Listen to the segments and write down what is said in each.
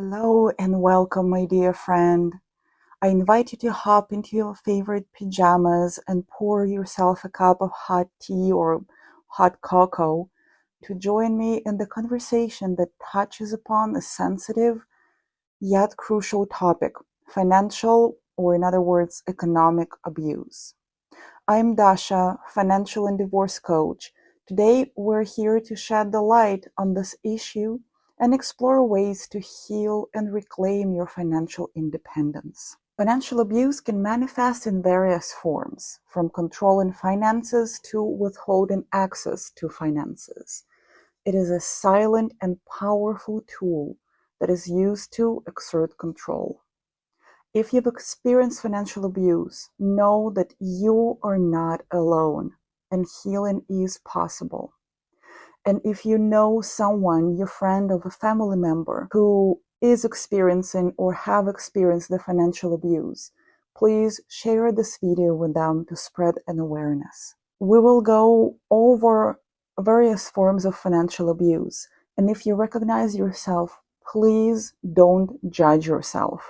Hello and welcome, my dear friend. I invite you to hop into your favorite pajamas and pour yourself a cup of hot tea or hot cocoa to join me in the conversation that touches upon a sensitive yet crucial topic: financial, or in other words, economic abuse. I'm Dasha, financial and divorce coach. Today, we're here to shed the light on this issue and explore ways to heal and reclaim your financial independence. Financial abuse can manifest in various forms, from controlling finances to withholding access to finances. It is a silent and powerful tool that is used to exert control. If you've experienced financial abuse, know that you are not alone and healing is possible. And if you know someone, your friend or a family member, who is experiencing or have experienced the financial abuse, please share this video with them to spread an awareness. We will go over various forms of financial abuse. And if you recognize yourself, please don't judge yourself.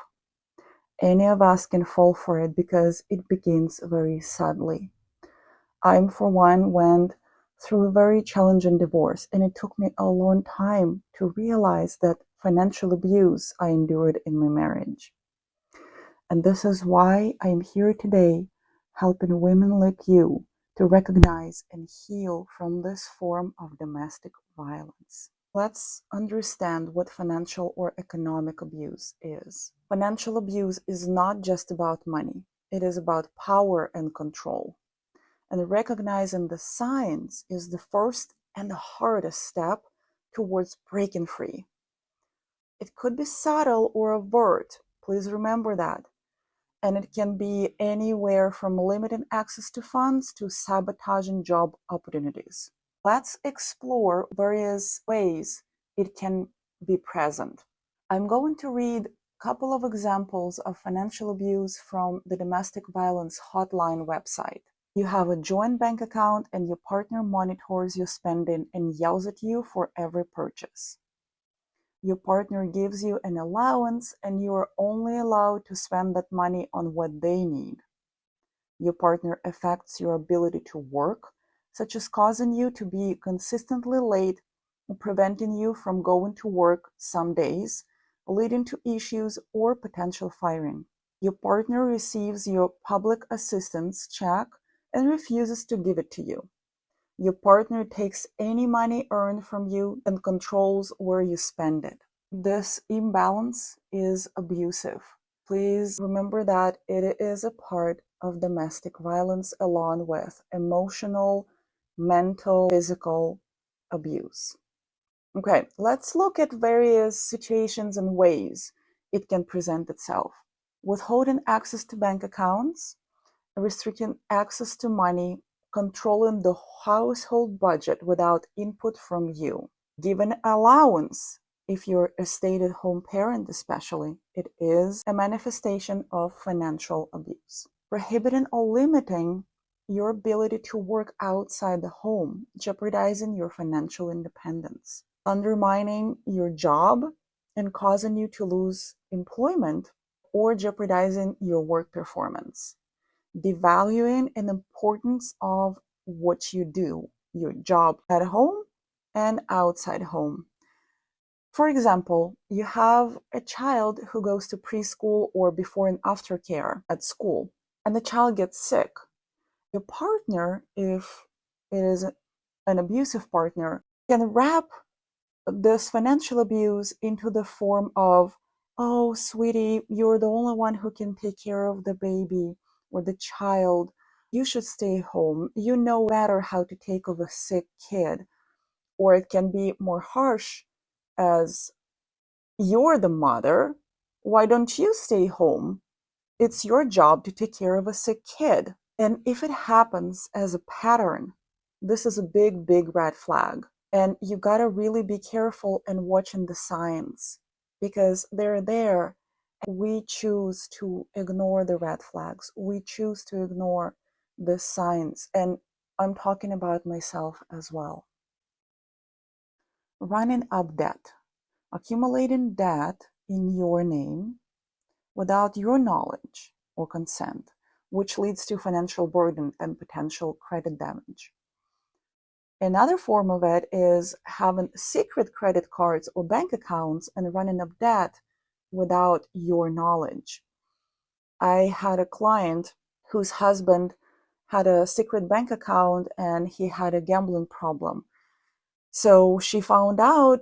Any of us can fall for it because it begins very sadly. I, for one, went through a very challenging divorce, and it took me a long time to realize that financial abuse I endured in my marriage. And this is why I'm here today, helping women like you to recognize and heal from this form of domestic violence. Let's understand what financial or economic abuse is. Financial abuse is not just about money. It is about power and control. And recognizing the signs is the first and the hardest step towards breaking free. It could be subtle or overt. Please remember that. And it can be anywhere from limiting access to funds to sabotaging job opportunities. Let's explore various ways it can be present. I'm going to read a couple of examples of financial abuse from the Domestic Violence Hotline website. You have a joint bank account and your partner monitors your spending and yells at you for every purchase. Your partner gives you an allowance and you are only allowed to spend that money on what they need. Your partner affects your ability to work, such as causing you to be consistently late or preventing you from going to work some days, leading to issues or potential firing. Your partner receives your public assistance check and refuses to give it to you. Your partner takes any money earned from you and controls where you spend it. This imbalance is abusive. Please remember that it is a part of domestic violence along with emotional, mental, physical abuse. Okay, let's look at various situations and ways it can present itself. Withholding access to bank accounts, restricting access to money, controlling the household budget without input from you, giving allowance. If you're a stay-at-home parent especially, it is a manifestation of financial abuse. Prohibiting or limiting your ability to work outside the home, jeopardizing your financial independence. Undermining your job and causing you to lose employment or jeopardizing your work performance. Devaluing the importance of what you do, your job at home and outside home. For example, you have a child who goes to preschool or before and after care at school, and the child gets sick. Your partner, if it is an abusive partner, can wrap this financial abuse into the form of, "Oh, sweetie, you're the only one who can take care of the baby or the child. You should stay home. You know better how to take care of a sick kid." Or it can be more harsh as, "You're the mother. Why don't you stay home? It's your job to take care of a sick kid." And if it happens as a pattern, this is a big, big red flag. And you gotta really be careful and watching the signs because they're there. We choose to ignore the red flags. We choose to ignore the signs. And I'm talking about myself as well. Running up debt. Accumulating debt in your name without your knowledge or consent, which leads to financial burden and potential credit damage. Another form of it is having secret credit cards or bank accounts and running up debt without your knowledge. I had a client whose husband had a secret bank account and he had a gambling problem. So she found out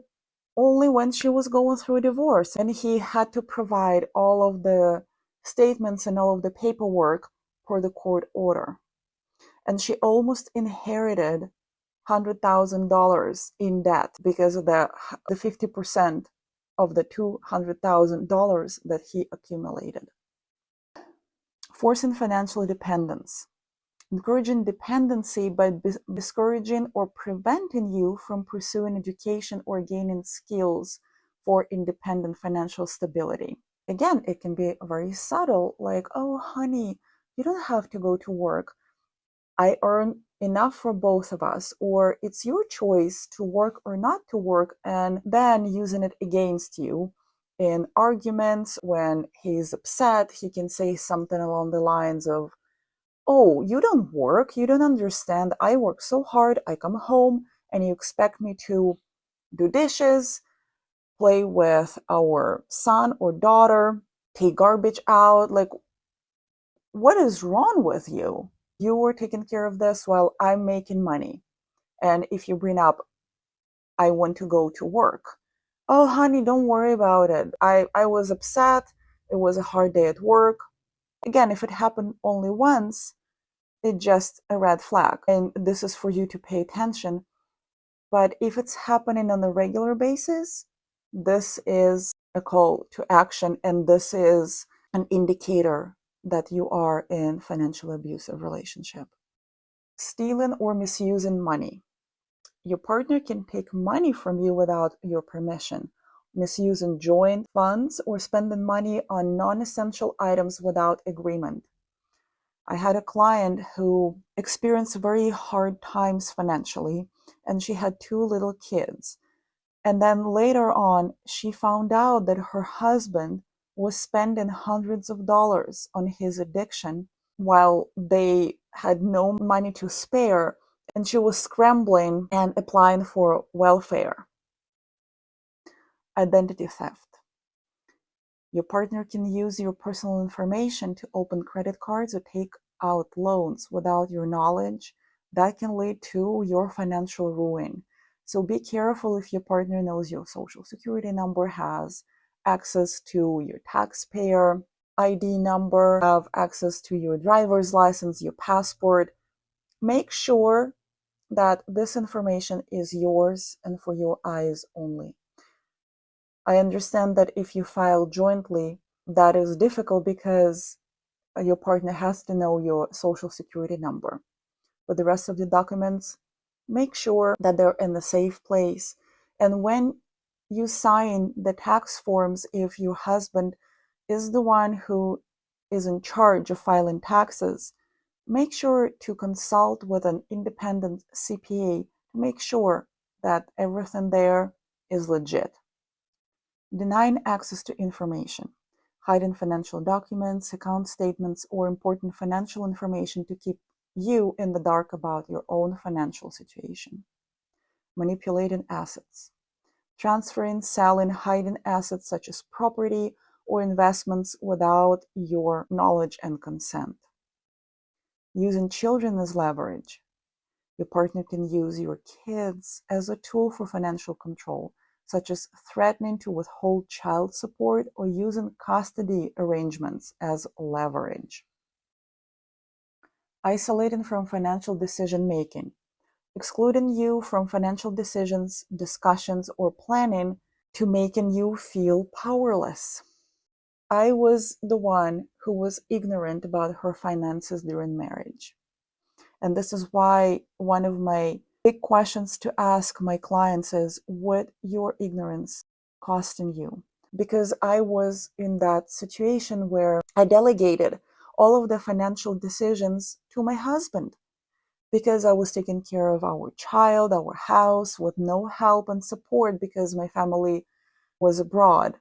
only when she was going through a divorce, and he had to provide all of the statements and all of the paperwork for the court order. And she almost inherited $100,000 in debt because of the 50% of the $200,000 that he accumulated. Forcing financial dependence. Encouraging dependency by discouraging or preventing you from pursuing education or gaining skills for independent financial stability. Again, it can be very subtle, like, oh, honey, you don't have to go to work. I earn enough for both of us, or it's your choice to work or not to work, and then using it against you in arguments. When he's upset, he can say something along the lines of, oh, you don't work, you don't understand, I work so hard, I come home and you expect me to do dishes, play with our son or daughter, take garbage out. Like, what is wrong with you? You were taking care of this while I'm making money. And if you bring up, I want to go to work. Oh, honey, don't worry about it. I was upset. It was a hard day at work. Again, if it happened only once, it's just a red flag. And this is for you to pay attention. But if it's happening on a regular basis, this is a call to action, and this is an indicator that you are in financial abusive relationship. Stealing or misusing money. Your partner can take money from you without your permission, misusing joint funds, or spending money on non-essential items without agreement. I had a client who experienced very hard times financially, and she had 2 little kids. And then later on, she found out that her husband was spending hundreds of dollars on his addiction while they had no money to spare, and she was scrambling and applying for welfare. Identity theft. Your partner can use your personal information to open credit cards or take out loans without your knowledge. That can lead to your financial ruin. So be careful if your partner knows your social security number, has access to your taxpayer ID number, have access to your driver's license, your passport. Make sure that this information is yours and for your eyes only. I understand that if you file jointly, that is difficult because your partner has to know your social security number. But the rest of the documents, make sure that they're in the safe place. And when you sign the tax forms, if your husband is the one who is in charge of filing taxes, make sure to consult with an independent CPA to make sure that everything there is legit. Denying access to information. Hiding financial documents, account statements, or important financial information to keep you in the dark about your own financial situation. Manipulating assets. Transferring, selling, hiding assets such as property or investments without your knowledge and consent. Using children as leverage. Your partner can use your kids as a tool for financial control, such as threatening to withhold child support or using custody arrangements as leverage. Isolating from financial decision making, excluding you from financial decisions, discussions, or planning to making you feel powerless. I was the one who was ignorant about her finances during marriage. And this is why one of my big questions to ask my clients is, what your ignorance costing you? Because I was in that situation where I delegated all of the financial decisions to my husband because I was taking care of our child, our house, with no help and support because my family was abroad.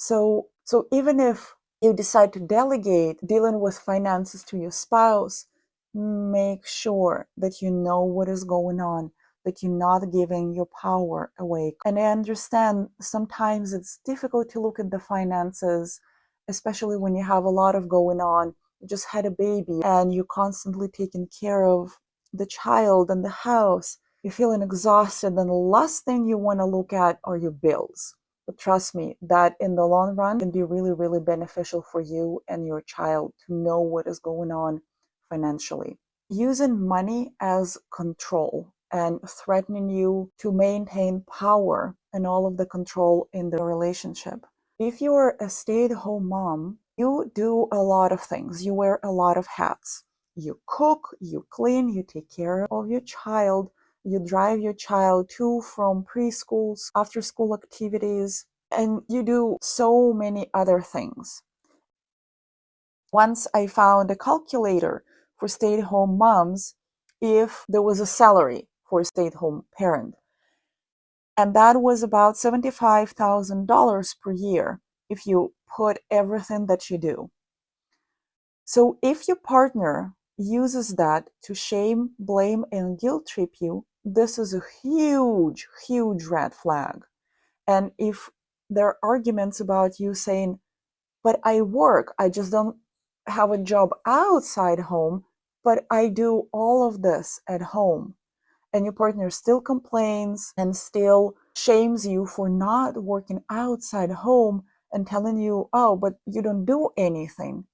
So even if you decide to delegate dealing with finances to your spouse, make sure that you know what is going on, that you're not giving your power away. And I understand sometimes it's difficult to look at the finances, especially when you have a lot of going on. You just had a baby and you're constantly taking care of the child and the house. You're feeling exhausted, and the last thing you want to look at are your bills. But trust me, that in the long run can be really, really beneficial for you and your child to know what is going on financially. Using money as control and threatening you to maintain power and all of the control in the relationship. If you're a stay-at-home mom, you do a lot of things. You wear a lot of hats. You cook, you clean, you take care of your child, you drive your child to from preschool, after school activities, and you do so many other things. Once I found a calculator for stay-at-home moms if there was a salary for a stay-at-home parent. And that was about $75,000 per year if you put everything that you do. So if your partner uses that to shame, blame, and guilt trip you, this is a huge, huge red flag. And if there are arguments about you saying, but I work, I just don't have a job outside home, but I do all of this at home, and your partner still complains and still shames you for not working outside home and telling you, oh, but you don't do anything.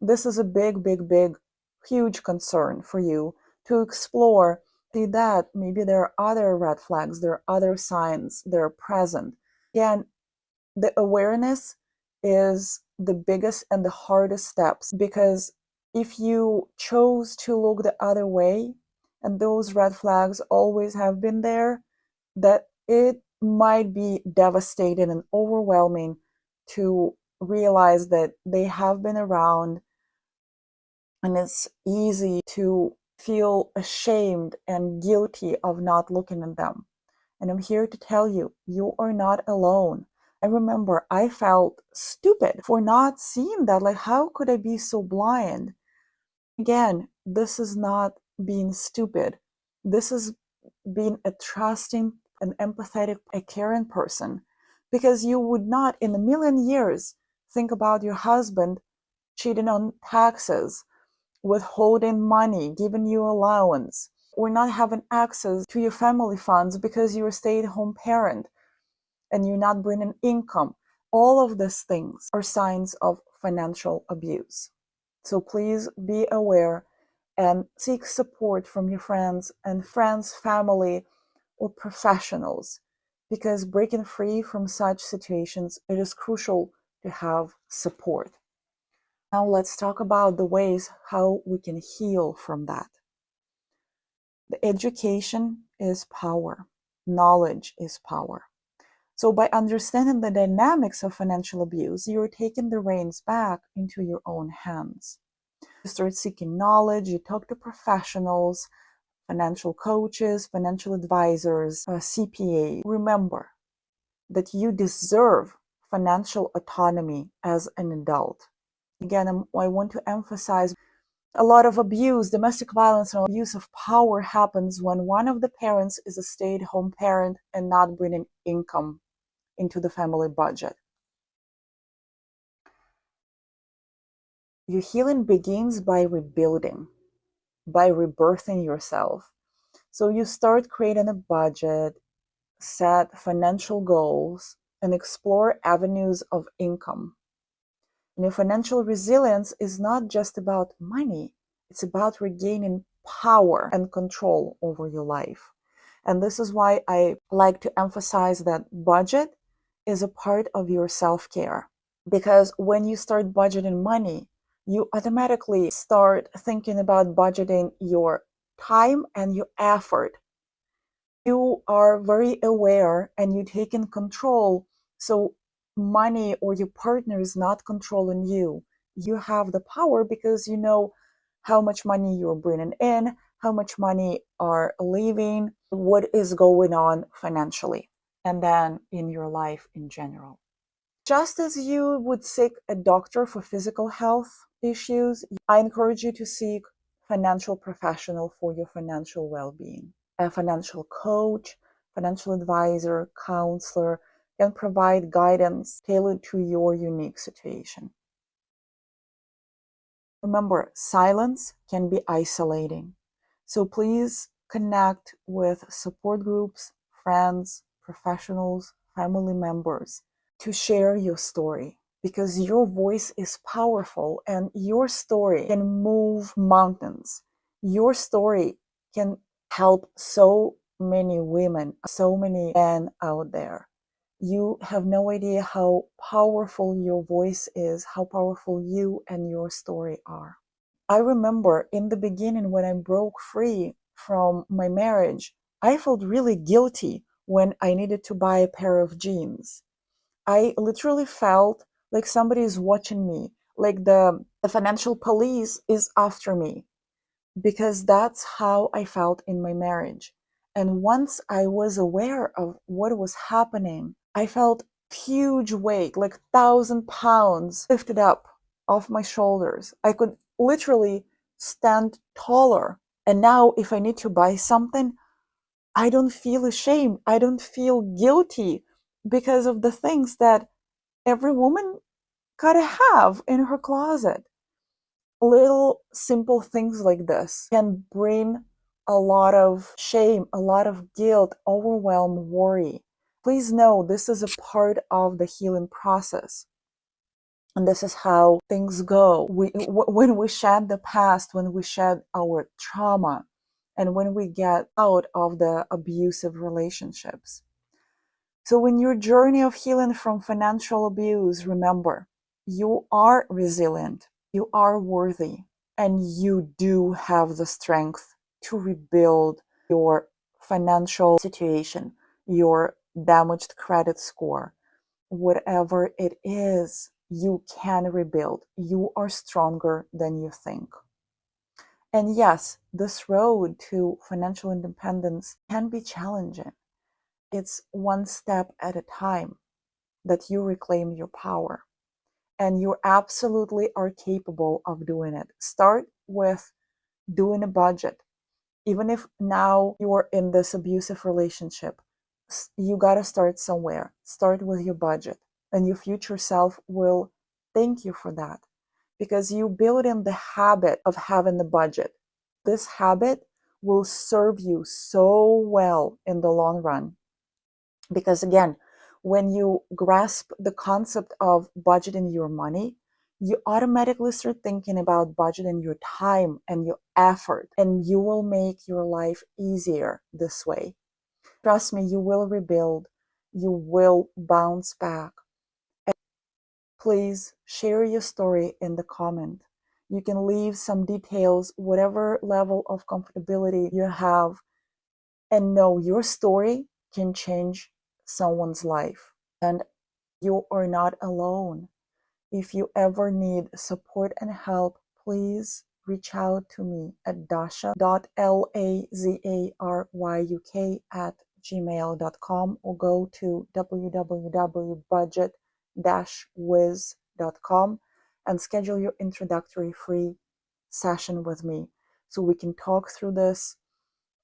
This is a big, big, big, huge concern for you to explore. See that maybe there are other red flags, there are other signs that are present. Again, the awareness is the biggest and the hardest steps, because if you chose to look the other way and those red flags always have been there, that it might be devastating and overwhelming to realize that they have been around, and it's easy to feel ashamed and guilty of not looking at them. And I'm here to tell you, you are not alone. I remember I felt stupid for not seeing that. Like, how could I be so blind? Again, this is not being stupid. This is being a trusting, an empathetic, a caring person. Because you would not in a million years think about your husband cheating on taxes, withholding money, giving you allowance, or not having access to your family funds because you're a stay-at-home parent and you're not bringing income. All of these things are signs of financial abuse. So please be aware and seek support from your friends, family, or professionals, because breaking free from such situations, it is crucial to have support. Now let's talk about the ways how we can heal from that. The education is power. Knowledge is power. So by understanding the dynamics of financial abuse, you're taking the reins back into your own hands. You start seeking knowledge, you talk to professionals, financial coaches, financial advisors, CPA. Remember that you deserve financial autonomy as an adult. Again, I want to emphasize a lot of abuse, domestic violence, and abuse of power happens when one of the parents is a stay-at-home parent and not bringing income into the family budget. Your healing begins by rebuilding, by rebirthing yourself. So you start creating a budget, set financial goals, and explore avenues of income. And your financial resilience is not just about money, it's about regaining power and control over your life. And this is why I like to emphasize that budget is a part of your self-care. Because when you start budgeting money, you automatically start thinking about budgeting your time and your effort. You are very aware and you take in control. So money or your partner is not controlling you. You have the power because you know how much money you're bringing in, how much money are leaving, what is going on financially, and then in your life in general. Just as you would seek a doctor for physical health issues, I encourage you to seek financial professional for your financial well-being. A financial coach, financial advisor, counselor can provide guidance tailored to your unique situation. Remember, silence can be isolating. So please connect with support groups, friends, professionals, family members to share your story, because your voice is powerful and your story can move mountains. Your story can help so many women, so many men out there. You have no idea how powerful your voice is, how powerful you and your story are. I remember in the beginning when I broke free from my marriage, I felt really guilty when I needed to buy a pair of jeans. I literally felt like somebody is watching me, like the financial police is after me, because that's how I felt in my marriage. And once I was aware of what was happening, I felt huge weight, like 1,000 pounds lifted up off my shoulders. I could literally stand taller. And now if I need to buy something, I don't feel ashamed. I don't feel guilty because of the things that every woman gotta have in her closet. Little simple things like this can bring a lot of shame, a lot of guilt, overwhelm, worry. Please know this is a part of the healing process. And this is how things go. When we shed the past, when we shed our trauma, and when we get out of the abusive relationships. So in your journey of healing from financial abuse, remember, you are resilient, you are worthy, and you do have the strength to rebuild your financial situation, your damaged credit score, whatever it is, you can rebuild. You are stronger than you think. And yes, this road to financial independence can be challenging. It's one step at a time that you reclaim your power. And you absolutely are capable of doing it. Start with doing a budget. Even if now you're in this abusive relationship, you got to start somewhere. Start with your budget, and your future self will thank you for that, because you build in the habit of having the budget. This habit will serve you so well in the long run. Because again, when you grasp the concept of budgeting your money, you automatically start thinking about budgeting your time and your effort, and you will make your life easier this way. Trust me, you will rebuild, you will bounce back. And please share your story in the comment. You can leave some details, whatever level of comfortability you have, and know your story can change someone's life. And you are not alone. If you ever need support and help, please reach out to me at dasha.lazaryuk@gmail.com or go to www.budget-wiz.com and schedule your introductory free session with me so we can talk through this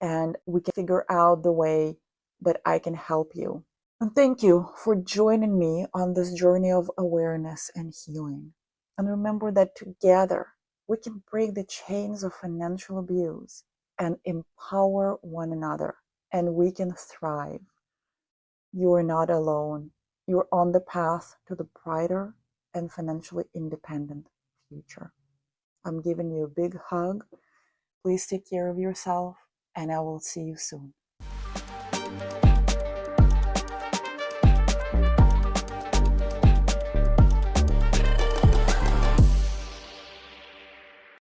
and we can figure out the way that I can help you. And thank you for joining me on this journey of awareness and healing. And remember that together we can break the chains of financial abuse and empower one another, and we can thrive. You are not alone. You're on the path to the brighter and financially independent future. I'm giving you a big hug. Please take care of yourself, and I will see you soon.